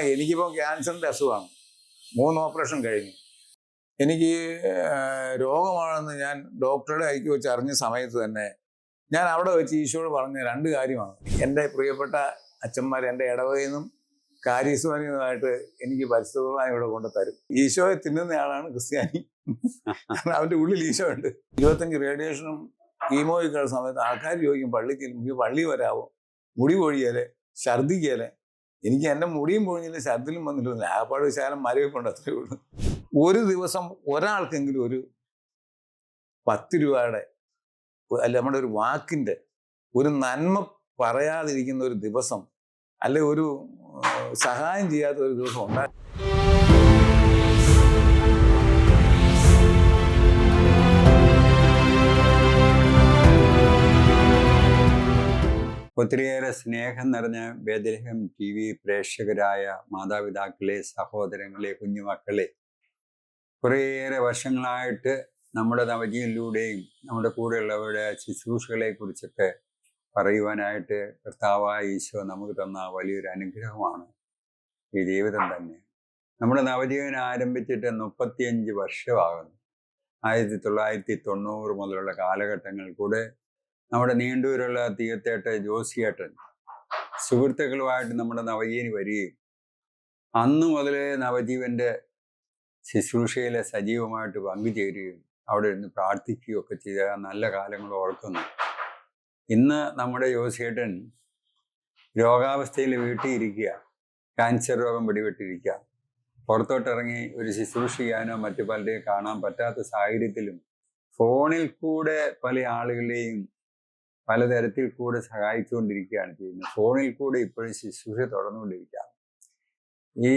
എനിക്കിപ്പോൾ ക്യാൻസറിൻ്റെ അസുഖമാണ്. 3 ഓപ്പറേഷൻ കഴിഞ്ഞു. എനിക്ക് രോഗമാണെന്ന് ഞാൻ ഡോക്ടറുടെ കൈക്ക് വെച്ച് അറിഞ്ഞ സമയത്ത് തന്നെ ഞാൻ അവിടെ വെച്ച് ഈശോയോട് പറഞ്ഞ 2 കാര്യമാണ്. എൻ്റെ പ്രിയപ്പെട്ട അച്ഛന്മാർ എൻ്റെ ഇടവകയിൽ നിന്നും കാര്യസ്വാനിയുമായിട്ട് എനിക്ക് പരിശുദ്ധ കുർബാന ഇവിടെ കൊണ്ട് തരും. ഈശോയെ തിന്നുന്നയാളാണ് ക്രിസ്ത്യാനി. അവൻ്റെ ഉള്ളിൽ ഈശോ ഉണ്ട്. 25 റേഡിയേഷനും കീമോയ്ക്കുള്ള സമയത്ത് ആൾക്കാർ ചോദിക്കും പള്ളി വരാവോ, മുടി പൊഴിയല്ലേ, ഛർദ്ദിക്കല്ലേ. എനിക്ക് എൻ്റെ മുടിയും പൊഴിഞ്ഞില്ല, ഛർദിലും വന്നില്ല. ആപ്പാട് ശാലം മരവിപ്പുണ്ട്, അത്രയേ ഉള്ളൂ. ഒരു ദിവസം ഒരാൾക്കെങ്കിലും ഒരു 10 രൂപയുടെ അല്ല നമ്മുടെ ഒരു വാക്കിൻ്റെ ഒരു നന്മ പറയാതിരിക്കുന്ന ഒരു ദിവസം, അല്ലെ ഒരു സഹായം ചെയ്യാത്ത ഒരു ദിവസം ഉണ്ടായി. ഒത്തിരിയേറെ സ്നേഹം നിറഞ്ഞ ബേത്ലഹേം TV പ്രേക്ഷകരായ മാതാപിതാക്കളെ, സഹോദരങ്ങളെ, കുഞ്ഞുമക്കളെ, കുറേയേറെ വർഷങ്ങളായിട്ട് നമ്മുടെ നവജീവനിലൂടെയും നമ്മുടെ കൂടെയുള്ളവരുടെ ശുശ്രൂഷകളെ കുറിച്ചൊക്കെ പറയുവാനായിട്ട് കർത്താവായ ഈശോ നമുക്ക് തന്ന വലിയൊരു അനുഗ്രഹമാണ് ഈ ജീവിതം തന്നെ. നമ്മുടെ നവജീവൻ ആരംഭിച്ചിട്ട് 35 വർഷമാകുന്നു. 1990 മുതലുള്ള കാലഘട്ടങ്ങൾ കൂടെ നമ്മുടെ നീണ്ടൂരുള്ള തീയത്തേട്ട് ജോസിയേട്ടൻ സുഹൃത്തുക്കളുമായിട്ട് നമ്മുടെ നവജീവന് വരികയും അന്ന് മുതലേ നവജീവന്റെ ശുശ്രൂഷയിലെ സജീവമായിട്ട് പങ്കുചേരുകയും അവിടെ ഇരുന്ന് പ്രാർത്ഥിക്കുകയും ഒക്കെ ചെയ്ത നല്ല കാലങ്ങൾ ഓർക്കുന്നു. ഇന്ന് നമ്മുടെ ജോസിയേട്ടൻ രോഗാവസ്ഥയിൽ വീട്ടിൽ ഇരിക്കുക, ക്യാൻസർ രോഗം പിടിപെട്ടിരിക്കുക. പുറത്തോട്ടിറങ്ങി ഒരു ശുശ്രൂഷ ചെയ്യാനോ മറ്റു പലരെയും കാണാൻ പറ്റാത്ത സാഹചര്യത്തിലും ഫോണിൽ കൂടെ പല ആളുകളെയും പലതരത്തിൽ കൂടെ സഹായിച്ചുകൊണ്ടിരിക്കുകയാണ് ചെയ്യുന്നത്. ഫോണിൽ കൂടെ ഇപ്പോഴും ശുശ്രൂഷ തുടർന്നുകൊണ്ടിരിക്കുകയാണ്. ഈ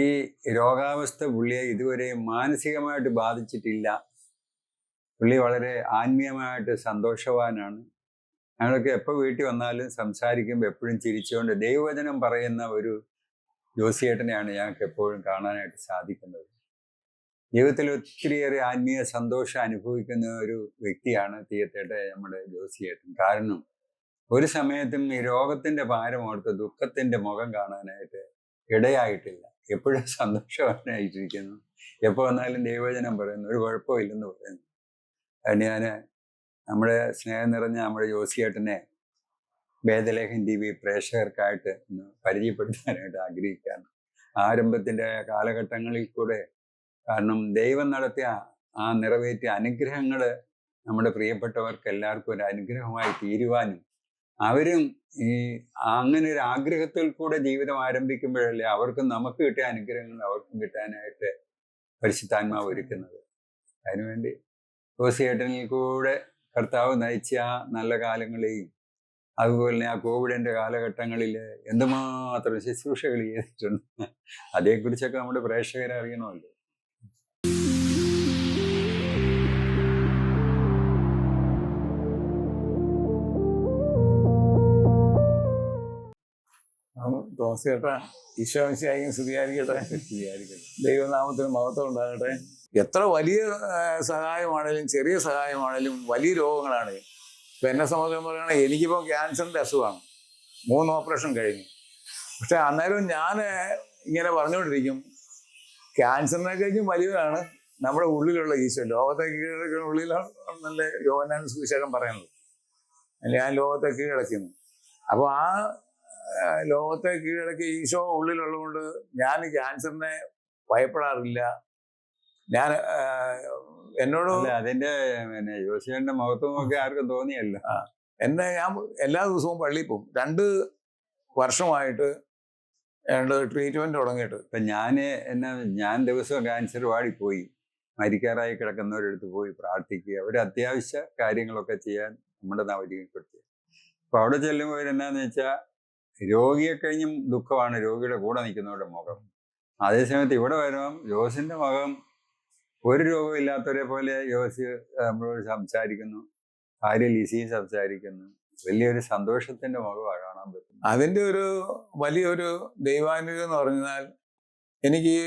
രോഗാവസ്ഥ പുള്ളിയെ ഇതുവരെ മാനസികമായിട്ട് ബാധിച്ചിട്ടില്ല. പുള്ളി വളരെ ആത്മീയമായിട്ട് സന്തോഷവാനാണ്. ഞങ്ങളൊക്കെ എപ്പോൾ വീട്ടിൽ വന്നാലും സംസാരിക്കുമ്പോൾ എപ്പോഴും ചിരിച്ചുകൊണ്ട് ദൈവവചനം പറയുന്ന ഒരു ജോസിയേട്ടനെയാണ് ഞങ്ങൾക്ക് എപ്പോഴും കാണാനായിട്ട് സാധിക്കുന്നത്. ജീവിതത്തിൽ ഒത്തിരിയേറെ ആത്മീയ സന്തോഷം അനുഭവിക്കുന്ന ഒരു വ്യക്തിയാണ് തീയത്തേട്ടെ നമ്മുടെ ജോസിയേട്ടൻ. കാരണം ഒരു സമയത്തും ഈ രോഗത്തിന്റെ ഭാരം ഓർത്ത് ദുഃഖത്തിന്റെ മുഖം കാണാനായിട്ട് ഇടയായിട്ടില്ല. എപ്പോഴും സന്തോഷവാനായിട്ടിരിക്കുന്നു. എപ്പോൾ വന്നാലും ദൈവവചനം പറയുന്നു, ഒരു കുഴപ്പമില്ലെന്ന് പറയുന്നു. അതിന് ഞാൻ നമ്മുടെ സ്നേഹം നിറഞ്ഞ നമ്മുടെ ജോസിയേട്ടനെ ബേത്ലഹേം TV പ്രേക്ഷകർക്കായിട്ട് ഒന്ന് പരിചയപ്പെടുത്താനായിട്ട് ആഗ്രഹിക്കുകയാണ്. ആരംഭത്തിൻ്റെ കാലഘട്ടങ്ങളിൽ കൂടെ, കാരണം ദൈവം നടത്തിയ ആ നിറവേറ്റിയ അനുഗ്രഹങ്ങൾ നമ്മുടെ പ്രിയപ്പെട്ടവർക്ക് എല്ലാവർക്കും ഒരു അനുഗ്രഹമായി തീരുവാനും അവരും ഈ അങ്ങനെ ഒരു ആഗ്രഹത്തിൽ കൂടെ ജീവിതം ആരംഭിക്കുമ്പോഴല്ലേ അവർക്കും നമുക്ക് കിട്ടിയ അനുഗ്രഹങ്ങൾ അവർക്കും കിട്ടാനായിട്ട് പരിശുദ്ധാത്മാവ് ഒരുക്കുന്നത്. അതിനുവേണ്ടി ജോസിയേട്ടനിൽ കൂടെ കർത്താവ് നയിച്ച ആ നല്ല കാലങ്ങളെയും അതുപോലെ തന്നെ ആ കോവിഡിൻ്റെ കാലഘട്ടങ്ങളിൽ എന്തുമാത്രം ശുശ്രൂഷകൾ ചെയ്തിട്ടുണ്ട്, അതേക്കുറിച്ചൊക്കെ നമ്മുടെ പ്രേക്ഷകരെ അറിയണമല്ലോ. ജോസിയേട്ടാ, ഈശോ മിശിഹായിക്കും സ്തുതിയായിരിക്കട്ടെ. ദൈവനാമത്തിന് മഹത്വം ഉണ്ടാകട്ടെ. എത്ര വലിയ സഹായമാണേലും ചെറിയ സഹായമാണേലും വലിയ രോഗങ്ങളാണ്. ഇപ്പം എന്നെ സംബന്ധിച്ച് പറയുകയാണെങ്കിൽ എനിക്കിപ്പോൾ ക്യാൻസറിൻ്റെ അസുഖമാണ്. 3 ഓപ്പറേഷൻ കഴിഞ്ഞു. പക്ഷെ അന്നേരം ഞാൻ ഇങ്ങനെ പറഞ്ഞുകൊണ്ടിരിക്കും, ക്യാൻസറിനെ കഴിഞ്ഞും വലിയവരാണ് നമ്മുടെ ഉള്ളിലുള്ള ഈശോ. ലോകത്തെ കീഴടക്കുന്ന ഉള്ളിലാണ് നല്ല യോഹന്നാൻ സുവിശേഷം പറയുന്നത്. ഞാൻ ലോകത്തെ കീഴടക്കുന്നു. അപ്പോൾ ആ ലോകത്തെ കീഴടക്കി ഈശോ ഉള്ളിലുള്ളതുകൊണ്ട് ഞാൻ ക്യാൻസറിനെ ഭയപ്പെടാറില്ല. ഞാൻ എന്നോട് അതിന്റെ ജോസിയേട്ടന്റെ മുഖത്തും ഒക്കെ ആർക്കും തോന്നിയല്ല. ഞാൻ എല്ലാ ദിവസവും പള്ളിയിൽ പോകും. 2 വർഷമായിട്ട് ട്രീറ്റ്മെന്റ് തുടങ്ങിയിട്ട്. ഇപ്പം ഞാൻ ദിവസവും ക്യാൻസർ വാടിപ്പോയി മരിക്കാറായി കിടക്കുന്നവരടുത്ത് പോയി പ്രാർത്ഥിക്കുക, ഒരു അത്യാവശ്യ കാര്യങ്ങളൊക്കെ ചെയ്യാൻ നമ്മുടെ നവജീവനപ്പെടുത്തി. അപ്പൊ അവിടെ ചെല്ലുമ്പോൾ എന്നാന്ന് വെച്ചാൽ രോഗിയെ കഴിഞ്ഞും ദുഃഖമാണ് രോഗിയുടെ കൂടെ നിൽക്കുന്നവരുടെ മുഖം. അതേസമയത്ത് ഇവിടെ വരുമ്പം ജോസിന്റെ മുഖം ഒരു രോഗവും ഇല്ലാത്തവരെ പോലെ ജോസ് നമ്മളോട് സംസാരിക്കുന്നു, ഭാര്യ ലിസിയും സംസാരിക്കുന്നു. വലിയൊരു സന്തോഷത്തിന്റെ മുഖമാണ് കാണാൻ പറ്റുന്നത്. അതിൻ്റെ ഒരു വലിയൊരു ദൈവാനുഗ്രഹം എന്ന് പറഞ്ഞാൽ, എനിക്ക്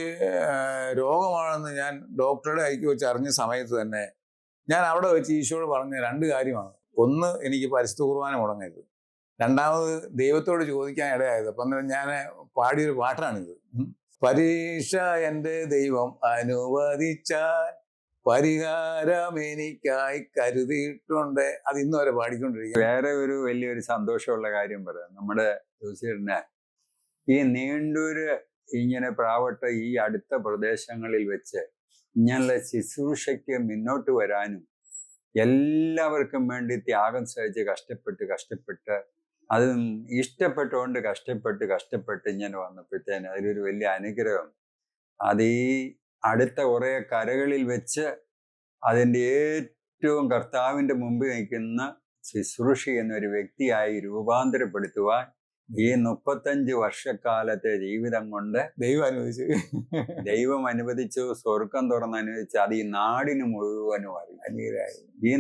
രോഗമാണെന്ന് ഞാൻ ഡോക്ടറുടെ കൈക്ക് വെച്ച് അറിഞ്ഞ സമയത്ത് തന്നെ ഞാൻ അവിടെ വെച്ച് ഈശോയോട് പറഞ്ഞ 2 കാര്യമാണ്. ഒന്ന്, എനിക്ക് പരിശുദ്ധ കുർബാന മുടങ്ങരുത്. രണ്ടാമത്, ദൈവത്തോട് ചോദിക്കാൻ ഇടയായത്. അപ്പം ഞാൻ പാടിയൊരു പാട്ടാണിത്. പരീക്ഷ എൻ്റെ ദൈവം അനുവദിച്ചാൽ പരിഹാരം എനിക്കായി കരുതിയിട്ടുണ്ട്. അത് ഇന്ന് വരെ പാടിക്കൊണ്ടിരിക്കുക. വേറെ ഒരു വലിയൊരു സന്തോഷമുള്ള കാര്യം പറയാം. നമ്മുടെ ജോസിയേട്ടന് ഈ നീണ്ടൂര് ഇങ്ങനെ പ്രാവട്ട ഈ അടുത്ത പ്രദേശങ്ങളിൽ വെച്ച് ഇങ്ങനെയുള്ള ശുശ്രൂഷയ്ക്ക് മുന്നോട്ട് വരാനും എല്ലാവർക്കും വേണ്ടി ത്യാഗം സഹിച്ച് കഷ്ടപ്പെട്ട് അതും ഇഷ്ടപ്പെട്ടുകൊണ്ട് കഷ്ടപ്പെട്ട് ഇങ്ങനെ വന്നപ്പോഴത്തേന് അതിലൊരു വലിയ അനുഗ്രഹം. അത് ഈ അടുത്ത കുറെ കരകളിൽ വെച്ച് അതിൻ്റെ ഏറ്റവും കർത്താവിൻ്റെ മുമ്പിൽ നിൽക്കുന്ന ശുശ്രൂഷ എന്നൊരു വ്യക്തിയായി രൂപാന്തരപ്പെടുത്തുവാൻ ഈ 35 വർഷക്കാലത്തെ ജീവിതം കൊണ്ട് ദൈവം അനുവദിച്ചു, സ്വർഗം തുറന്ന് അനുവദിച്ചു. അത് ഈ നാടിന് മുഴുവനും അറിയാം. ഈ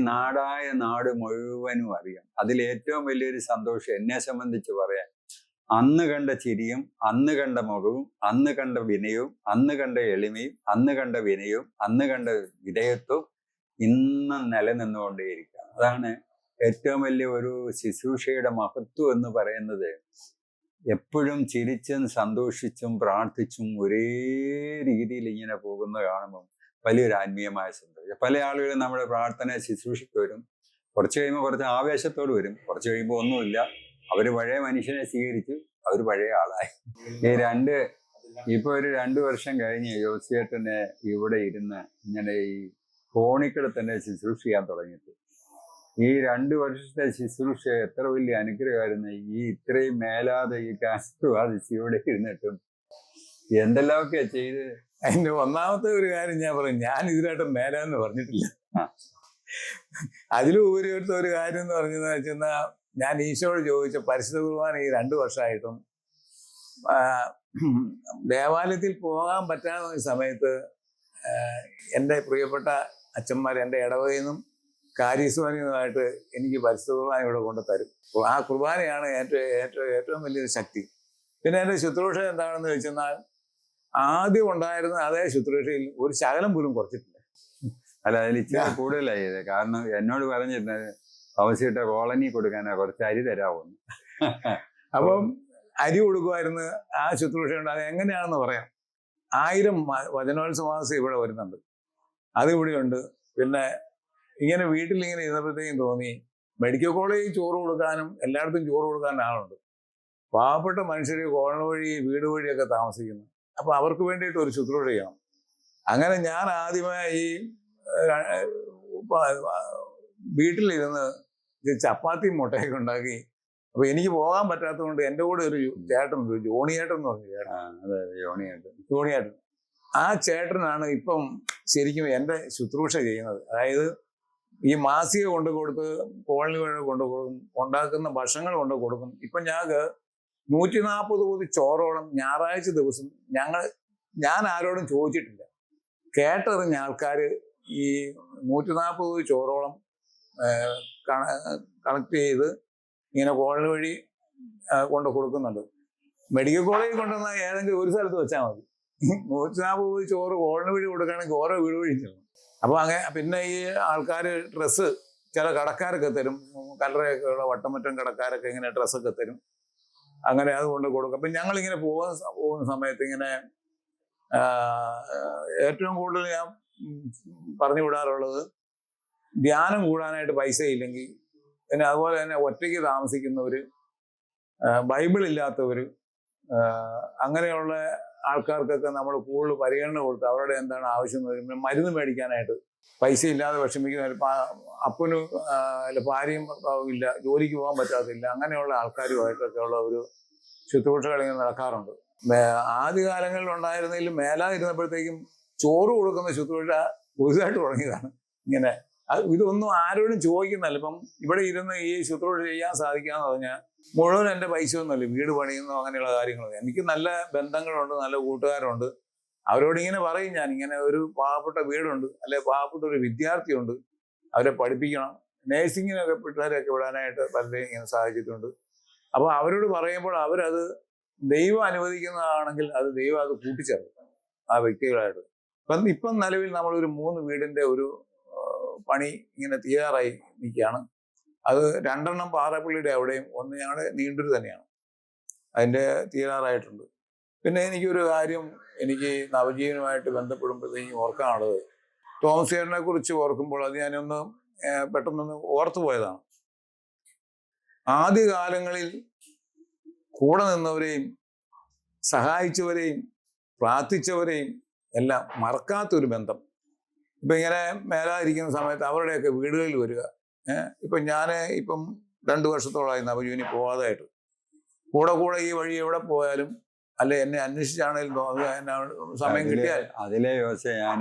നാട് മുഴുവനും അറിയാം. അതിൽ ഏറ്റവും വലിയൊരു സന്തോഷം എന്നെ സംബന്ധിച്ച് പറയാൻ, അന്ന് കണ്ട ചിരിയും അന്ന് കണ്ട മുഖവും അന്ന് കണ്ട വിനയവും അന്ന് കണ്ട എളിമയും അന്ന് കണ്ട വിനയവും അന്ന് കണ്ട വിധേയത്വവും ഇന്നും നിലനിന്നുകൊണ്ടേയിരിക്കുകയാണ്. അതാണ് ഏറ്റവും വലിയ ഒരു ശുശ്രൂഷയുടെ മഹത്വം എന്ന് പറയുന്നത്. എപ്പോഴും ചിരിച്ചും സന്തോഷിച്ചും പ്രാർത്ഥിച്ചും ഒരേ രീതിയിൽ ഇങ്ങനെ പോകുന്നത് കാണുമ്പം വലിയൊരു ആത്മീയമായ സന്തോഷം. പല ആളുകളും നമ്മുടെ പ്രാർത്ഥന ശുശ്രൂഷയ്ക്ക് വരും, കുറച്ച് കഴിയുമ്പോൾ കുറച്ച് ആവേശത്തോട് വരും, കുറച്ച് കഴിയുമ്പോൾ ഒന്നുമില്ല, അവർ പഴയ മനുഷ്യനെ സ്വീകരിച്ചു, അവർ പഴയ ആളായി. ഇപ്പൊ ഒരു 2 വർഷം കഴിഞ്ഞ് ജോസിയേട്ടനെ ഇവിടെ ഇരുന്ന് ഇങ്ങനെ ഈ ഫോണിക്കൂടെ തന്നെ ശുശ്രൂഷ ചെയ്യാൻ തുടങ്ങിയിട്ട് ഈ 2 വർഷത്തെ ശുശ്രൂഷ എത്ര വലിയ അനുഗ്രഹമായിരുന്നു. ഈ ഇത്രയും മേലാതെ ഈ കാസ്റ്റ് ബാധിച്ച് ഇവിടെ ഇരുന്നിട്ടും എന്തെല്ലാമൊക്കെയാ ചെയ്ത്. അതിന്റെ ഒന്നാമത്തെ ഒരു കാര്യം ഞാൻ പറയും, ഞാൻ ഇതിനായിട്ട് മേലാന്ന് പറഞ്ഞിട്ടില്ല. അതിലുപരി ഒരു കാര്യം എന്ന് പറഞ്ഞതെന്ന് വെച്ചാൽ, ഞാൻ ഈശോയോട് ചോദിച്ച പരിശുദ്ധ കുർബാന ഈ 2 വർഷമായിട്ടും ദേവാലയത്തിൽ പോകാൻ പറ്റാത്ത സമയത്ത് എൻ്റെ പ്രിയപ്പെട്ട അച്ഛന്മാർ എൻ്റെ ഇടവകയിൽ നിന്നും കാര്യസ്വാനിയുമായിട്ട് എനിക്ക് പരിശുദ്ധ കുർബാന ഇവിടെ കൊണ്ട് തരും. ആ കുർബാനയാണ് ഏറ്റവും വലിയൊരു ശക്തി. പിന്നെ എൻ്റെ ശുശ്രൂഷ എന്താണെന്ന് വെച്ചെന്നാൽ, ആദ്യം ഉണ്ടായിരുന്ന അതേ ശുശ്രൂഷയിൽ ഒരു ശകലം പോലും കുറച്ചിട്ടില്ല. അല്ല, അതിൽ ഇച്ചിരി കൂടുതലായത്. കാരണം എന്നോട് പറഞ്ഞിരുന്നത് അവശിട്ട കോളനി കൊടുക്കാനാ, കുറച്ച് അരി തരാമെന്ന്. അപ്പം അരി കൊടുക്കുമായിരുന്നു. ആ ശുശ്രൂഷ ഉണ്ട്. അത് എങ്ങനെയാണെന്ന് പറയാം. 1000 വചനോത്സവാസം ഇവിടെ വരുന്നുണ്ട്, അതിവിടെയുണ്ട്. പിന്നെ ഇങ്ങനെ വീട്ടിൽ ഇങ്ങനെ ഇരുന്നപ്പോഴത്തേക്കും തോന്നി, മെഡിക്കൽ കോളേജിൽ ചോറ് കൊടുക്കാനും എല്ലായിടത്തും ചോറ് കൊടുക്കാനും ആളുണ്ട്. പാവപ്പെട്ട മനുഷ്യർ കോളനി വഴി വീട് വഴിയൊക്കെ താമസിക്കുന്നു. അപ്പൊ അവർക്ക് വേണ്ടിയിട്ട് ഒരു ശുശ്രൂഷ ചെയ്യണം. അങ്ങനെ ഞാൻ ആദ്യമായി ഈ വീട്ടിലിരുന്ന് ചപ്പാത്തിയും മുട്ടയൊക്കെ ഉണ്ടാക്കി. അപ്പൊ എനിക്ക് പോകാൻ പറ്റാത്തത് കൊണ്ട് എൻ്റെ കൂടെ ഒരു ചേട്ടനുണ്ട്, ജോണിയേട്ടൻ എന്ന് പറഞ്ഞ ചേട്ടൻ. ജോണിയേട്ടൻ, ആ ചേട്ടനാണ് ഇപ്പം ശരിക്കും എൻ്റെ ശുശ്രൂഷ ചെയ്യുന്നത്. അതായത് ഈ മാസിക കൊണ്ട് കൊടുത്ത്, കോളനി വഴി കൊണ്ട് കൊടുക്കും, ഉണ്ടാക്കുന്ന ഭക്ഷണങ്ങൾ കൊണ്ട് കൊടുക്കും. ഇപ്പം ഞങ്ങൾക്ക് 140 പൊതി ചോറോളം ഞായറാഴ്ച ദിവസം ഞാൻ ആരോടും ചോദിച്ചിട്ടില്ല, കേട്ടറിഞ്ഞ ആൾക്കാർ ഈ 140 പൊതി ചോറോളം കണക്ട് ചെയ്ത് ഇങ്ങനെ കോളനി വഴി കൊണ്ട് കൊടുക്കുന്നുണ്ട്. മെഡിക്കൽ കോളേജിൽ കൊണ്ടുവന്നാൽ ഏതെങ്കിലും ഒരു സ്ഥലത്ത് വെച്ചാൽ മതി. 140 പൊതി ചോറ് കോളനി വഴി കൊടുക്കുകയാണെങ്കിൽ ഓരോ വീട് വഴി ചെല്ലും. അപ്പോൾ അങ്ങനെ പിന്നെ ഈ ആൾക്കാർ ഡ്രസ്സ് ചില കടക്കാരൊക്കെ തരും, കല്ലറയൊക്കെ ഉള്ള വട്ടമറ്റം കടക്കാരൊക്കെ ഇങ്ങനെ ഡ്രസ്സൊക്കെ തരും. അങ്ങനെ അത് കൊണ്ട് കൊടുക്കും. അപ്പം ഞങ്ങളിങ്ങനെ പോകുന്ന സമയത്ത് ഇങ്ങനെ ഏറ്റവും കൂടുതൽ ഞാൻ പറഞ്ഞു വിടാറുള്ളത്, ധ്യാനം കൂടാനായിട്ട് പൈസ ഇല്ലെങ്കിൽ, പിന്നെ അതുപോലെ തന്നെ ഒറ്റയ്ക്ക് താമസിക്കുന്നവർ, ബൈബിൾ ഇല്ലാത്തവർ, അങ്ങനെയുള്ള ആൾക്കാർക്കൊക്കെ നമ്മൾ കൂടുതൽ പരിഗണന കൊടുത്ത് അവരുടെ എന്താണ് ആവശ്യം എന്ന് വരുമ്പോൾ മരുന്ന് മേടിക്കാനായിട്ട് പൈസ ഇല്ലാതെ വിഷമിക്കുന്ന അപ്പനും അല്ല ഭാര്യയും ഭർത്താവും ഇല്ല, ജോലിക്ക് പോകാൻ പറ്റാത്തില്ല, അങ്ങനെയുള്ള ആൾക്കാരുമായിട്ടൊക്കെ ഉള്ള ഒരു ശുശ്രൂഷകൾ ഇങ്ങനെ നടക്കാറുണ്ട്. ആദ്യകാലങ്ങളിൽ ഉണ്ടായിരുന്നതിലും മേലാതിരുന്നപ്പോഴത്തേക്കും ചോറ് കൊടുക്കുന്ന ശുശ്രൂഷ പുതുതായിട്ട് തുടങ്ങിയതാണ്. ഇങ്ങനെ ഇതൊന്നും ആരോടും ചോദിക്കുന്നല്ല. ഇപ്പം ഇവിടെ ഇരുന്ന് ഈ ശുശ്രൂഷ ചെയ്യാൻ സാധിക്കാന്ന് പറഞ്ഞാൽ മുഴുവൻ എൻ്റെ പൈസ ഒന്നുമല്ല, വീട് പണിയുന്നോ അങ്ങനെയുള്ള കാര്യങ്ങളൊക്കെ. എനിക്ക് നല്ല ബന്ധങ്ങളുണ്ട്, നല്ല കൂട്ടുകാരുണ്ട്. അവരോട് ഇങ്ങനെ പറയും, ഞാൻ ഇങ്ങനെ ഒരു പാവപ്പെട്ട വീടുണ്ട്, അല്ലെ പാവപ്പെട്ട ഒരു വിദ്യാർത്ഥിയുണ്ട്, അവരെ പഠിപ്പിക്കണം, നേഴ്സിങ്ങിനൊക്കെ പിള്ളേരെയൊക്കെ വിടാനായിട്ട് പലരെയും ഇങ്ങനെ സാധിച്ചിട്ടുണ്ട്. അപ്പോൾ അവരോട് പറയുമ്പോൾ അവരത് ദൈവം അനുവദിക്കുന്നതാണെങ്കിൽ അത് ദൈവം അത് കൂട്ടിച്ചേർക്കും ആ വ്യക്തികളായിട്ട്. ഇപ്പം നിലവിൽ നമ്മളൊരു 3 വീടിൻ്റെ ഒരു പണി ഇങ്ങനെ തയ്യാറായി നിൽക്കുകയാണ്. അത് 2 പാറപ്പള്ളിയുടെ അവിടെയും 1 ഞങ്ങളുടെ നീണ്ടൂർ തന്നെയാണ്. അതിൻ്റെ തീരാറായിട്ടുണ്ട്. പിന്നെ എനിക്കൊരു കാര്യം എനിക്ക് നവജീവനുമായിട്ട് ബന്ധപ്പെടുമ്പോഴത്തേക്കും ഓർക്കാനുള്ളത് തോമസ് ചേട്ടനെ കുറിച്ച് ഓർക്കുമ്പോൾ അത് ഞാനൊന്ന് പെട്ടെന്നൊന്ന് ഓർത്തു പോയതാണ്. ആദ്യകാലങ്ങളിൽ കൂടെ നിന്നവരെയും സഹായിച്ചവരെയും പ്രാർത്ഥിച്ചവരെയും എല്ലാം മറക്കാത്തൊരു ബന്ധം. ഇപ്പം ഇങ്ങനെ മേലാതിരിക്കുന്ന സമയത്ത് അവരുടെയൊക്കെ വീടുകളിൽ വരിക. ഇപ്പം ഞാൻ ഇപ്പം 2 വർഷത്തോളമായി നവജീവനി പോവാതായിട്ട്. കൂടെ ഈ വഴി എവിടെ പോയാലും അല്ലെ എന്നെ അന്വേഷിച്ചാണെങ്കിലും സമയം കിട്ടിയാൽ അതിലെ യോസെ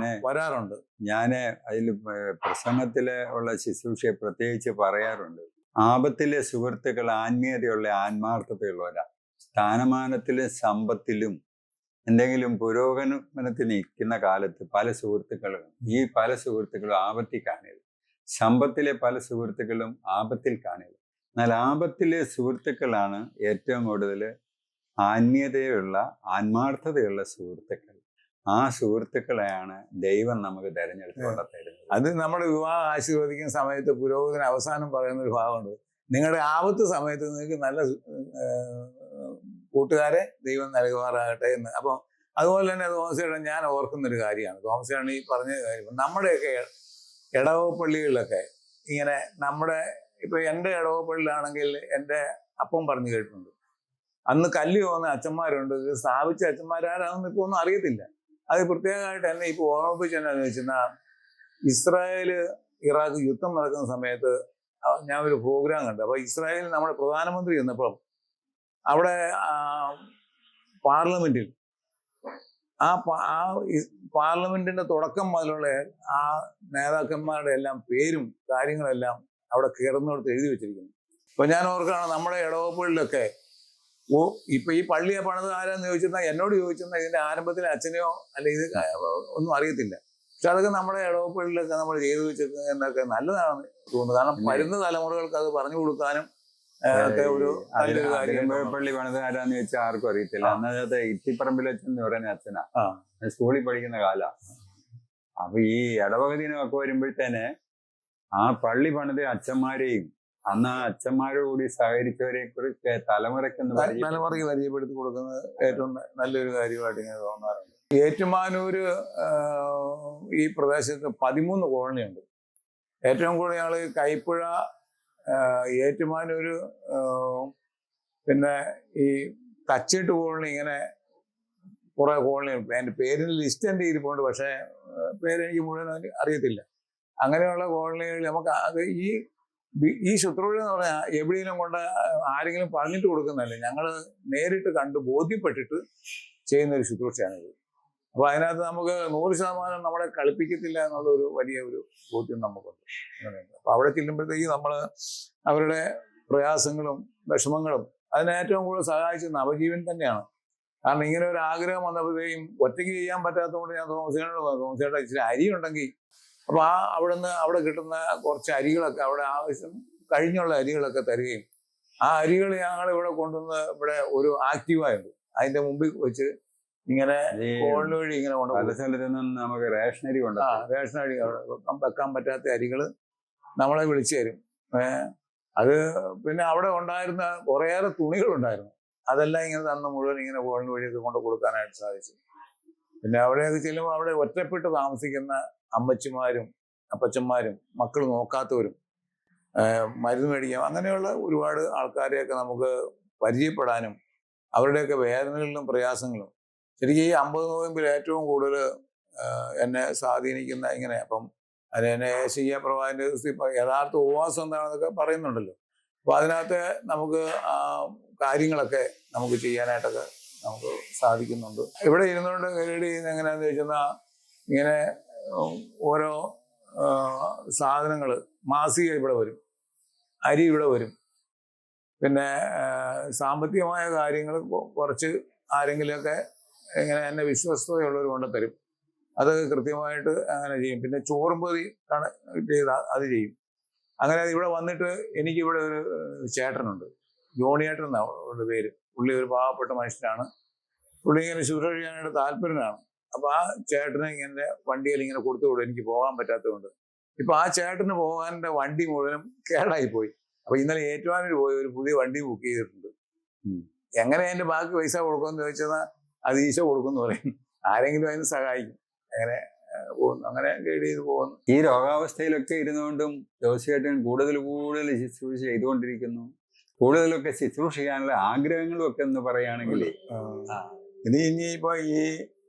വരാറുണ്ട്. ഞാന് അതിൽ പ്രസംഗത്തിലെ ഉള്ള ശുശ്രൂഷയെ പ്രത്യേകിച്ച് പറയാറുണ്ട്. ആപത്തിലെ സുഹൃത്തുക്കൾ ആത്മീയതയുള്ള ആത്മാർത്ഥതയുള്ളവരാ. സ്ഥാനമാനത്തിലും സമ്പത്തിലും എന്തെങ്കിലും പുരോഗമനത്തിൽ നിൽക്കുന്ന കാലത്ത് പല സുഹൃത്തുക്കളും പല സുഹൃത്തുക്കളും ആപത്തിൽ കാണരുത്. സമ്പത്തിലെ പല സുഹൃത്തുക്കളും ആപത്തിൽ കാണരുത്. എന്നാൽ ആപത്തിലെ സുഹൃത്തുക്കളാണ് ഏറ്റവും കൂടുതൽ ആത്മീയതയുള്ള ആത്മാർത്ഥതയുള്ള സുഹൃത്തുക്കൾ. ആ സുഹൃത്തുക്കളെയാണ് ദൈവം നമുക്ക് തിരഞ്ഞെടുത്തുകൊണ്ട് തരുന്നത്. അത് നമ്മുടെ വിവാഹം ആശീർവദിക്കുന്ന സമയത്ത് പുരോഹിതന് അവസാനം പറയുന്ന ഒരു ഭാഗമുണ്ട്. നിങ്ങളുടെ ആപത്ത് സമയത്ത് നിങ്ങൾക്ക് നല്ല കൂട്ടുകാരെ ദൈവം നൽകുമാറാകട്ടെ എന്ന്. അപ്പം അതുപോലെ തന്നെ തോമസേട്ടൻ ഞാൻ ഓർക്കുന്നൊരു കാര്യമാണ്. തോമസേട്ടൻ ഈ പറഞ്ഞ കാര്യം നമ്മുടെയൊക്കെ ഇടവപ്പള്ളികളിലൊക്കെ ഇങ്ങനെ ഇപ്പൊ എൻ്റെ ഇടവപ്പള്ളിയിലാണെങ്കിൽ എൻ്റെ അപ്പം പറഞ്ഞു കേട്ടിട്ടുണ്ട്. അന്ന് കല്ല് പോകുന്ന അച്ഛന്മാരുണ്ട്. ഇത് സ്ഥാപിച്ച അച്ഛന്മാരാരാണെന്ന് ഇപ്പൊ ഒന്നും അറിയത്തില്ല. അത് പ്രത്യേകമായിട്ട് എന്നെ ഇപ്പൊ ഓർമ്മിപ്പിച്ച് എന്നാന്ന് വെച്ചാൽ ഇസ്രായേല് ഇറാഖ് യുദ്ധം നടക്കുന്ന സമയത്ത് ഞാൻ ഒരു പ്രോഗ്രാം കണ്ടു. അപ്പൊ ഇസ്രായേലിൽ നമ്മുടെ പ്രധാനമന്ത്രി ചെന്നപ്പം അവിടെ പാർലമെന്റിൽ പാർലമെന്റിന്റെ തുടക്കം മുതലുള്ള ആ നേതാക്കന്മാരുടെ എല്ലാം പേരും കാര്യങ്ങളെല്ലാം അവിടെ കയറുന്നിടത്ത് എഴുതി വെച്ചിരിക്കുന്നു. അപ്പൊ ഞാൻ ഓർക്കാണ് നമ്മുടെ ഇടവപ്പള്ളിലൊക്കെ ഇപ്പൊ ഈ പള്ളിയെ പണിത് ആരാന്ന് ചോദിച്ചിരുന്നാൽ എന്നോട് ചോദിച്ചിരുന്നാൽ ഇതിന്റെ ആരംഭത്തിൽ അച്ഛനെയോ അല്ലെ ഇത് ഒന്നും അറിയത്തില്ല. പക്ഷെ അതൊക്കെ നമ്മുടെ ഇടവപ്പള്ളിലൊക്കെ നമ്മൾ ചെയ്തു വെച്ചിരിക്കുന്നതൊക്കെ നല്ലതാണെന്ന് തോന്നുന്നു. കാരണം വരുന്ന തലമുറകൾക്ക് അത് പറഞ്ഞു കൊടുക്കാനും ഒക്കെ ഒരു നല്ലൊരു കാര്യം. പള്ളി പണിത് ആരാന്ന് ചോദിച്ചാൽ ആർക്കും അറിയത്തില്ല. അന്നത്തെ ഇത്തിപ്പറമ്പിൽ അച്ഛൻ എന്ന് പറയുന്ന അച്ഛനാ. സ്കൂളിൽ പഠിക്കുന്ന കാല. അപ്പൊ ഈ ഇടവകദിനമൊക്കെ വരുമ്പോഴത്തേനെ ആ പള്ളി പണിത അച്ഛന്മാരെയും അന്ന് ആ അച്ഛന്മാരോടുകൂടി സഹകരിച്ചവരെ കുറിച്ച് തലമുറയ്ക്ക് പരിചയപ്പെടുത്തി കൊടുക്കുന്നത് ഏറ്റവും നല്ലൊരു കാര്യമായിട്ട് ഇങ്ങനെ തോന്നാറുണ്ട്. ഏറ്റുമാനൂര് ഈ പ്രദേശത്ത് 13 കോളനിയുണ്ട്. ഏറ്റവും കൂടുതൽ ഞങ്ങൾ കൈപ്പുഴ, ഏറ്റുമാനൂര്, പിന്നെ ഈ തച്ചിട്ട് കോളനി, ഇങ്ങനെ കുറെ കോളനിയുണ്ട്. എൻ്റെ പേരിന് ലിസ്റ്റ് എൻ്റെ ഇരിപ്പുണ്ട്. പക്ഷേ പേരെനിക്ക് മുഴുവൻ അറിയത്തില്ല. അങ്ങനെയുള്ള കോളനികളിൽ നമുക്ക് അത് ഈ ശുശ്രൂഷ എന്ന് പറഞ്ഞാൽ എവിടെയെങ്കിലും കൊണ്ട് ആരെങ്കിലും പറഞ്ഞിട്ട് കൊടുക്കുന്നതല്ല. ഞങ്ങൾ നേരിട്ട് കണ്ട് ബോധ്യപ്പെട്ടിട്ട് ചെയ്യുന്നൊരു ശുശ്രൂഷയാണിത്. അപ്പോൾ അതിനകത്ത് നമുക്ക് 100% നമ്മളെ കളിപ്പിക്കത്തില്ല എന്നുള്ള ഒരു വലിയ ഒരു ബോധ്യം നമുക്കുണ്ട്. അപ്പോൾ അവിടെ ചെല്ലുമ്പോഴത്തേക്ക് നമ്മൾ അവരുടെ പ്രയാസങ്ങളും വിഷമങ്ങളും അതിന് ഏറ്റവും കൂടുതൽ സഹായിച്ചത് നവജീവൻ തന്നെയാണ്. കാരണം ഇങ്ങനെ ഒരു ആഗ്രഹം വന്നപ്പോഴത്തേക്കും ഒറ്റയ്ക്ക് ചെയ്യാൻ പറ്റാത്തതുകൊണ്ട് ഞാൻ തോമസേട്ടൻ ഇച്ചിരി അരി ഉണ്ടെങ്കിൽ അപ്പോൾ അവിടെ കിട്ടുന്ന കുറച്ച് അരികളൊക്കെ അവിടെ ആവശ്യം കഴിഞ്ഞുള്ള അരികളൊക്കെ തരികയും ആ അരികൾ ഞങ്ങൾ ഇവിടെ കൊണ്ടുവന്ന് ഇവിടെ ഒരു ആക്റ്റീവായുണ്ട്. അതിന്റെ മുമ്പിൽ വെച്ച് ഇങ്ങനെ കോളിന് വഴി ഇങ്ങനെ നമുക്ക് റേഷനരി റേഷനരി വെക്കാൻ പറ്റാത്ത അരികൾ നമ്മളെ വിളിച്ചു തരും. അത് പിന്നെ അവിടെ ഉണ്ടായിരുന്ന കുറേയേറെ തുണികളുണ്ടായിരുന്നു. അതെല്ലാം ഇങ്ങനെ തന്ന് മുഴുവൻ ഇങ്ങനെ കോളിന് വഴിയൊക്കെ കൊണ്ട് കൊടുക്കാനായിട്ട് സാധിച്ചു. പിന്നെ അവിടെയൊക്കെ ചെല്ലുമ്പോൾ അവിടെ ഒറ്റപ്പെട്ട് താമസിക്കുന്ന അമ്മച്ചിമാരും അപ്പച്ചന്മാരും മക്കൾ നോക്കാത്തവരും മരുന്ന് മേടിക്കാം അങ്ങനെയുള്ള ഒരുപാട് ആൾക്കാരെയൊക്കെ നമുക്ക് പരിചയപ്പെടാനും അവരുടെയൊക്കെ വേദനകളിലും പ്രയാസങ്ങളും ശരിക്കും ഈ 50 നോയമ്പിൽ ഏറ്റവും കൂടുതൽ എന്നെ സ്വാധീനിക്കുന്ന ഇങ്ങനെ. അപ്പം അതിനെ ഏശയ്യാ പ്രവാചകന്റെ യഥാർത്ഥ ഉപവാസം എന്താണെന്നൊക്കെ പറയുന്നുണ്ടല്ലോ. അപ്പോൾ അതിനകത്ത് നമുക്ക് ആ കാര്യങ്ങളൊക്കെ നമുക്ക് ചെയ്യാനായിട്ടൊക്കെ നമുക്ക് സാധിക്കുന്നുണ്ട്. ഇവിടെ ഇരുന്നുകൊണ്ട് ഗൈഡ് ചെയ്യുന്ന എങ്ങനെയാണെന്ന് ചോദിച്ചാൽ ഇങ്ങനെ ഓരോ സാധനങ്ങൾ മാസിക ഇവിടെ വരും, അരി ഇവിടെ വരും, പിന്നെ സാമ്പത്തികമായ കാര്യങ്ങൾ കുറച്ച് ആരെങ്കിലുമൊക്കെ ഇങ്ങനെ എന്നെ വിശ്വസ്തതയുള്ളവർ കൊണ്ട് തരും. അത് കൃത്യമായിട്ട് അങ്ങനെ ചെയ്യും. പിന്നെ ചോറുംപൊതി ചെയ്ത് അത് ചെയ്യും. അങ്ങനെ ഇവിടെ വന്നിട്ട് എനിക്കിവിടെ ഒരു ചേട്ടനുണ്ട്, ജോണിയേട്ടൻ എന്നാണ് പേര്. പുള്ളി ഒരു പാവപ്പെട്ട മനുഷ്യനാണ്. പുള്ളി ഇങ്ങനെ ശുശ്രൂഷ ചെയ്യാനായിട്ട് താല്പര്യനാണ്. അപ്പൊ ആ ചേട്ടനെ ഇങ്ങനെ വണ്ടിയിൽ ഇങ്ങനെ കൊടുത്തുവിടും, എനിക്ക് പോകാൻ പറ്റാത്തതുകൊണ്ട്. ഇപ്പൊ ആ ചേട്ടന് പോകാൻ്റെ വണ്ടി മുഴുവനും കേടായി പോയി. അപ്പൊ ഇന്നലെ ഏറ്റുമാനൂർ പോയി ഒരു പുതിയ വണ്ടി ബുക്ക് ചെയ്തിട്ടുണ്ട്. എങ്ങനെ അതിന്റെ ബാക്കി പൈസ കൊടുക്കുമെന്ന് ചോദിച്ചാൽ അത് ഈശോ കൊടുക്കുമെന്ന് പറയും. ആരെങ്കിലും അതിന് സഹായിക്കും. അങ്ങനെ പോകുന്നു, അങ്ങനെ ഗൈഡ് ചെയ്ത് പോകുന്നു. ഈ രോഗാവസ്ഥയിലൊക്കെ ഇരുന്നുകൊണ്ടും ജോസിയേട്ടൻ കൂടുതൽ ശുശ്രൂഷ ചെയ്തുകൊണ്ടിരിക്കുന്നു. കൂടുതലൊക്കെ ശുശ്രൂഷിക്കാനുള്ള ആഗ്രഹങ്ങളും ഒക്കെ എന്ന് പറയുകയാണെങ്കിൽ ഇനിയിപ്പോ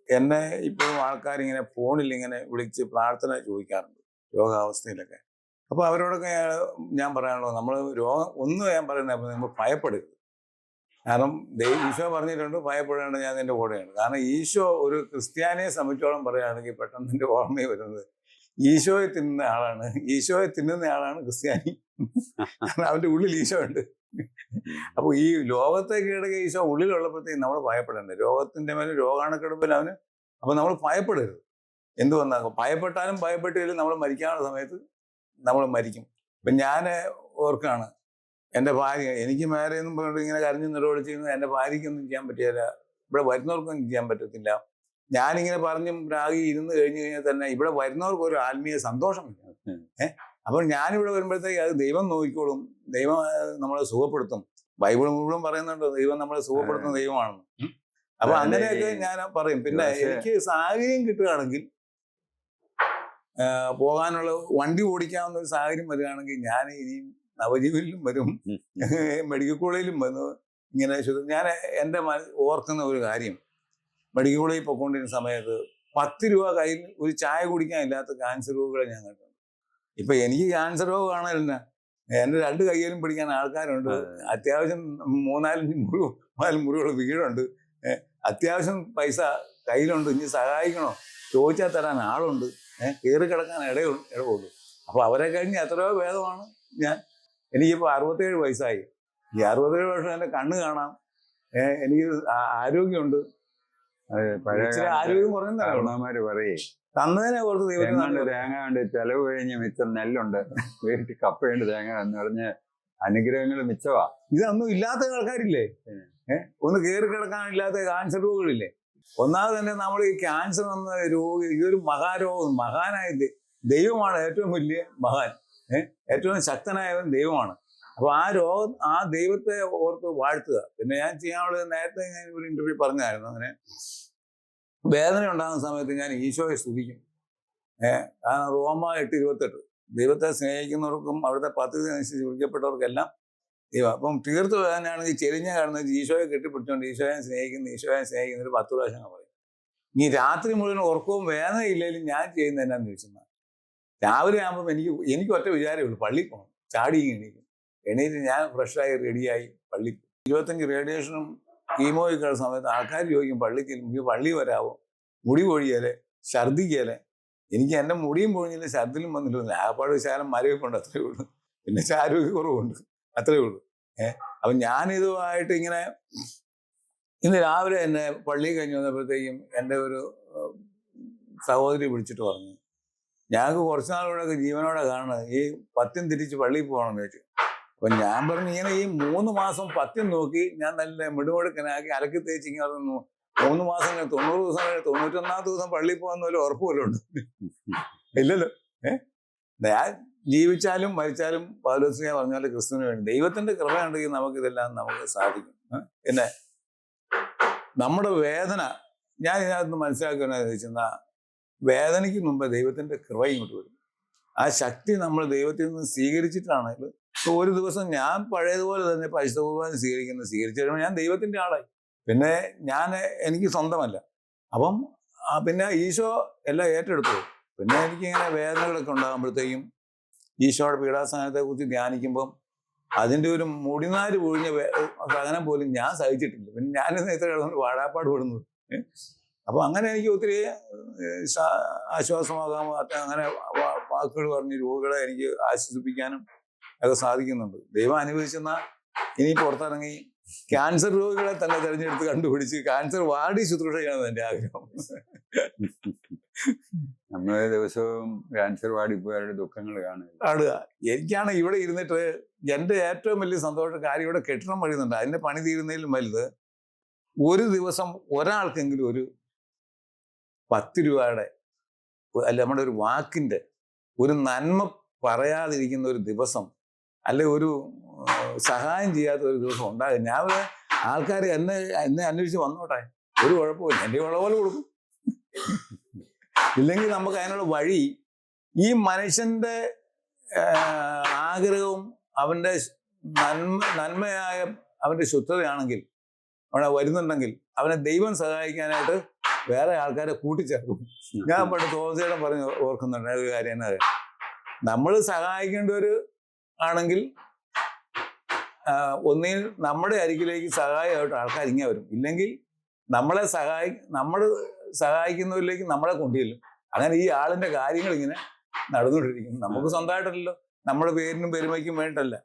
എന്നെ ഇപ്പോഴും ആൾക്കാരിങ്ങനെ ഫോണിൽ ഇങ്ങനെ വിളിച്ച് പ്രാർത്ഥന ചോദിക്കാറുണ്ട് രോഗാവസ്ഥയിലൊക്കെ. അപ്പൊ അവരോടൊക്കെ ഞാൻ പറയാനുള്ളത്, നമ്മൾ ഒന്നും ഞാൻ പറയുന്നത് നമ്മൾ ഭയപ്പെടരുത്. കാരണം ഈശോ പറഞ്ഞിട്ടുണ്ട്, ഭയപ്പെടേണ്ട, ഞാൻ നിന്റെ കൂടെയാണ്. കാരണം ഈശോ ഒരു ക്രിസ്ത്യാനിയെ സംബന്ധിച്ചോളം പറയുകയാണെങ്കിൽ പെട്ടെന്ന് എൻ്റെ ഓർമ്മയിൽ വരുന്നത് ഈശോയെ തിന്നുന്ന ആളാണ്. ഈശോയെ തിന്നുന്ന ആളാണ് ക്രിസ്ത്യാനി. കാരണം അവൻ്റെ ഉള്ളിൽ ഈശോ ഉണ്ട്. അപ്പൊ ഈ ലോകത്തെ കീഴടക്കിയ ഈശോ ഉള്ളിലുള്ളപ്പോഴത്തേക്കും നമ്മൾ ഭയപ്പെടേണ്ടത്. രോഗത്തിന്റെ മേലെ രോഗാണുക്കിടപ്പിൽ അവന്. അപ്പൊ നമ്മൾ ഭയപ്പെടരുത്. എന്ത് വന്നാക്കും, ഭയപ്പെട്ടാലും ഭയപ്പെട്ടില്ല, നമ്മൾ മരിക്കാനുള്ള സമയത്ത് നമ്മൾ മരിക്കും. ഇപ്പൊ ഞാൻ ഓർക്കാണ്, എൻ്റെ ഭാര്യ, എനിക്ക് മേലെ എന്നും പറഞ്ഞിട്ട് ഇങ്ങനെ കരഞ്ഞു നിലവിളിച്ചിരുന്നു. എൻ്റെ ഭാര്യയ്ക്കൊന്നും ചെയ്യാൻ പറ്റില്ല, ഇവിടെ വരുന്നവർക്കൊന്നും ചെയ്യാൻ പറ്റത്തില്ല. ഞാനിങ്ങനെ പറഞ്ഞും രാഗി ഇരുന്ന് കഴിഞ്ഞു കഴിഞ്ഞാൽ തന്നെ ഇവിടെ വരുന്നവർക്ക് ഒരു ആത്മീയ സന്തോഷമില്ല. അപ്പോൾ ഞാനിവിടെ വരുമ്പോഴത്തേക്ക് അത് ദൈവം നോക്കിക്കോളും, ദൈവം നമ്മളെ സുഖപ്പെടുത്തും. ബൈബിൾ മുഴുവൻ പറയുന്നുണ്ട് ദൈവം നമ്മളെ സുഖപ്പെടുത്തുന്ന ദൈവമാണെന്ന്. അപ്പൊ അങ്ങനെയൊക്കെ ഞാൻ പറയും. പിന്നെ എനിക്ക് സാഹചര്യം കിട്ടുകയാണെങ്കിൽ, പോകാനുള്ള വണ്ടി ഓടിക്കാവുന്ന ഒരു സാഹചര്യം വരികയാണെങ്കിൽ ഞാൻ ഇനിയും നവജീവനിലും വരും, മെഡിക്കൽ കോളേജിലും വന്നു. ഇങ്ങനെ ഞാൻ എൻ്റെ ഓർക്കുന്ന ഒരു കാര്യം, മെഡിക്കൽ കോളേജിൽ പൊയ്ക്കൊണ്ടിരുന്ന സമയത്ത് 10 രൂപ കയ്യിൽ ഒരു ചായ കുടിക്കാൻ ഇല്ലാത്ത ക്യാൻസർ രോഗികളെ ഞാൻ കണ്ടിട്ടുണ്ട്. ഇപ്പൊ എനിക്ക് ക്യാൻസർ രോഗം കാണാനില്ല, എൻ്റെ 2 കയ്യിലും പിടിക്കാൻ ആൾക്കാരുണ്ട്, അത്യാവശ്യം 3-4 മുറികൾ വീടുണ്ട്, അത്യാവശ്യം പൈസ കയ്യിലുണ്ട്, ഇനി സഹായിക്കണോ ചോദിച്ചാൽ തരാൻ ആളുണ്ട്, കയറി കിടക്കാൻ ഇടവുള്ളൂ. അപ്പൊ അവരെ കഴിഞ്ഞ് എത്രയോ ഭേദമാണ് ഞാൻ. എനിക്കിപ്പോൾ 67 വയസ്സായി. ഈ 67 വർഷം എൻ്റെ കണ്ണ് കാണാം, എനിക്ക് ആരോഗ്യമുണ്ട്. ആരോഗ്യം കുറഞ്ഞമാര് പറയേ തന്നതിനെ ഓർത്ത് ദൈവത്തിന് തേങ്ങ ഉണ്ട്, ചെലവ് കഴിഞ്ഞ് മിച്ചം നെല്ലുണ്ട്, വീട്ടിൽ കപ്പയുണ്ട്, തേങ്ങ എന്ന് പറഞ്ഞ് അനുഗ്രഹങ്ങൾ മിച്ചവാ. ഇതൊന്നും ഇല്ലാത്ത ആൾക്കാരില്ലേ, ഒന്ന് കയറി കിടക്കാനില്ലാത്ത ക്യാൻസർ രോഗികളില്ലേ. ഒന്നാമത് തന്നെ നമ്മൾ ഈ ക്യാൻസർ എന്ന രോഗി ഇതൊരു മഹാരോഗം, മഹാനായ ദൈവമാണ് ഏറ്റവും വലിയ മഹാൻ, ഏറ്റവും ശക്തനായവൻ ദൈവമാണ്. അപ്പൊ ആ ദൈവത്തെ ഓർത്ത് വാഴ്ത്തുക. പിന്നെ ഞാൻ ചെയ്യാനുള്ളത്, നേരത്തെ ഞാൻ ഒരു ഇന്റർവ്യൂ പറഞ്ഞായിരുന്നു, അങ്ങനെ വേദന ഉണ്ടാകുന്ന സമയത്ത് ഞാൻ ഈശോയെ സ്തുതിക്കും. കാരണം റോമ 8:28 ദൈവത്തെ സ്നേഹിക്കുന്നവർക്കും അവിടുത്തെ പദ്ധതി അനുസരിച്ച് വിളിക്കപ്പെട്ടവർക്കെല്ലാം ദൈവം. അപ്പം തീർത്ത് വേദനയാണെങ്കിൽ ചെരിഞ്ഞ കാണുന്നത് ഈശോയെ കെട്ടിപ്പിടിച്ചോണ്ട് ഈശോയെ സ്നേഹിക്കുന്ന ഒരു 10 പ്രാവശ്യം പറയും. ഇനി രാത്രി മുഴുവൻ ഉറക്കവും വേദനയില്ലെങ്കിലും ഞാൻ ചെയ്യുന്നത് എന്നാന്ന് ചോദിച്ചാൽ, രാവിലെ ആകുമ്പം എനിക്ക് ഒറ്റ വിചാരമേ ഉള്ളൂ, പള്ളിയിൽ പോകണം. ചാടി എണീറ്റ് ഞാൻ ഫ്രഷായി റെഡിയായി പള്ളി. 25 റേഡിയേഷനും കീമോയ്ക്കുള്ള സമയത്ത് ആൾക്കാർ ചോദിക്കും പള്ളി വരാവോ, മുടി പൊഴിയല്ലേ, ഛർദിക്കല്ലേ. എനിക്ക് എൻ്റെ മുടിയും പൊഴിഞ്ഞില്ല, ഛർദിലും വന്നില്ല, ആപ്പാട് ശാലം മരവിപ്പുണ്ട്, അത്രയേ ഉള്ളൂ. പിന്നെ ആരോഗ്യക്കുറവുണ്ട്, അത്രയേ ഉള്ളൂ. അപ്പം ഞാനിതുമായിട്ട് ഇങ്ങനെ ഇന്ന് രാവിലെ എന്നെ പള്ളി കഴിഞ്ഞ് വന്നപ്പോഴത്തേക്കും എൻ്റെ ഒരു സഹോദരി വിളിച്ചിട്ട് പറഞ്ഞു, ഞങ്ങൾക്ക് കുറച്ച് നാളുകൂടെ ജീവനോടെ കാണണം, ഈ പത്യം തിരിച്ച് പള്ളിയിൽ പോകണമെന്ന് ചോദിച്ചു. അപ്പൊ ഞാൻ പറഞ്ഞു, ഇങ്ങനെ ഈ 3 മാസം പത്യം നോക്കി ഞാൻ നല്ല മിടുമിടുക്കനാക്കി അലക്കി തേച്ച് ഇങ്ങനെ 3 മാസം 90 ദിവസം 91ാമത്തെ ദിവസം പള്ളിയിൽ പോകാൻ ഒരു ഉറപ്പുമല്ലോ ഉണ്ട്. ഇല്ലല്ലോ. ഞാൻ ജീവിച്ചാലും മരിച്ചാലും പൗലോസ്ലീഹ പറഞ്ഞാൽ ക്രിസ്തുവിന് വേണ്ടി ദൈവത്തിന്റെ കൃപയുണ്ടെങ്കിൽ നമുക്കിതെല്ലാം നമുക്ക് സാധിക്കും. പിന്നെ നമ്മുടെ വേദന ഞാൻ ഇതിനകത്ത് മനസ്സിലാക്കുന്ന വേദനയ്ക്ക് മുമ്പ് ദൈവത്തിന്റെ കൃപ ഇങ്ങോട്ട് വരും. ആ ശക്തി നമ്മൾ ദൈവത്തിൽ നിന്ന് സ്വീകരിച്ചിട്ടാണെങ്കിൽ, ഒരു ദിവസം ഞാൻ പഴയതുപോലെ തന്നെ പരിശുദ്ധ കുർബാന സ്വീകരിച്ചു കഴിയുമ്പോൾ ഞാൻ ദൈവത്തിന്റെ ആളായി. പിന്നെ എനിക്ക് സ്വന്തമല്ല. അപ്പം പിന്നെ ഈശോ എല്ലാം ഏറ്റെടുത്തു. പിന്നെ എനിക്കിങ്ങനെ വേദനകളൊക്കെ ഉണ്ടാകുമ്പോഴത്തേക്കും ഈശോയുടെ പീഡാസഹനത്തെ കുറിച്ച് ധ്യാനിക്കുമ്പം അതിൻ്റെ ഒരു മുടിനാര് പൊഴിഞ്ഞ സഹനം പോലും ഞാൻ സഹിച്ചിട്ടില്ല. പിന്നെ ഞാനിന്ന് ഇത്ര കിടന്നുകൊണ്ട് വാഴാപ്പാട് പെടുന്നത്. അപ്പൊ അങ്ങനെ എനിക്ക് ഒത്തിരി ആശ്വാസമാകാൻ അങ്ങനെ വാക്കുകൾ പറഞ്ഞ് രോഗികളെ എനിക്ക് ആശ്വസിപ്പിക്കാനും ഒക്കെ സാധിക്കുന്നുണ്ട്. ദൈവം അനുഭവിച്ചെന്ന ഇനി പുറത്തിറങ്ങി ക്യാൻസർ രോഗികളെ തന്നെ തിരഞ്ഞെടുത്ത് കണ്ടുപിടിച്ച് ക്യാൻസർ വാർഡിൽ ശുശ്രൂഷ ചെയ്യണമെന്ന് എൻ്റെ ആഗ്രഹം. നമ്മളെ ദിവസവും ക്യാൻസർ വാർഡിൽ പോയവരുടെ ദുഃഖങ്ങൾ കാണുക. എനിക്കാണ് ഇവിടെ ഇരുന്നിട്ട് എൻ്റെ ഏറ്റവും വലിയ സന്തോഷ കാര്യം, ഇവിടെ കെട്ടിടം പണിയുന്നുണ്ട്. അതിൻ്റെ പണി തീരുന്നതിലും വലുത് ഒരു ദിവസം ഒരാൾക്കെങ്കിലും ഒരു 10 രൂപയുടെ അല്ല നമ്മുടെ ഒരു വാക്കിൻ്റെ ഒരു നന്മ പറയാതിരിക്കുന്ന ഒരു ദിവസം, അല്ലെ ഒരു സഹായം ചെയ്യാത്ത ഒരു ദിവസം ഉണ്ടാകും. ഞാൻ ആൾക്കാർ എന്നെ അന്വേഷിച്ച് വന്നോട്ടെ, ഒരു കുഴപ്പമില്ല, എൻ്റെ ഉള്ള പോലെ കൊടുക്കും. ഇല്ലെങ്കിൽ നമുക്ക് അതിനുള്ള വഴി ഈ മനുഷ്യന്റെ ആഗ്രഹവും അവന്റെ നന്മയായ അവന്റെ ശുദ്ധതയാണെങ്കിൽ അവനെ വരുന്നുണ്ടെങ്കിൽ അവനെ ദൈവം സഹായിക്കാനായിട്ട് വേറെ ആൾക്കാരെ കൂട്ടിച്ചേർക്കും. ഞാൻ പണ്ട് തോമസേടൻ പറഞ്ഞ് ഓർക്കുന്നുണ്ട് ഒരു കാര്യം. എന്നാ നമ്മൾ സഹായിക്കേണ്ടവർ ആണെങ്കിൽ ഒന്നിൽ നമ്മുടെ അരികിലേക്ക് സഹായമായിട്ട് ആൾക്കാർ ഇങ്ങനെ വരും. ഇല്ലെങ്കിൽ നമ്മൾ സഹായിക്കുന്നവരിലേക്ക് നമ്മളെ കൊണ്ടുചെല്ലും. അങ്ങനെ ഈ ആളിന്റെ കാര്യങ്ങൾ ഇങ്ങനെ നടന്നുകൊണ്ടിരിക്കും. നമുക്ക് സ്വന്തമായിട്ടല്ലോ, നമ്മുടെ പേരിനും പെരുമയ്ക്കും വേണ്ടല്ല.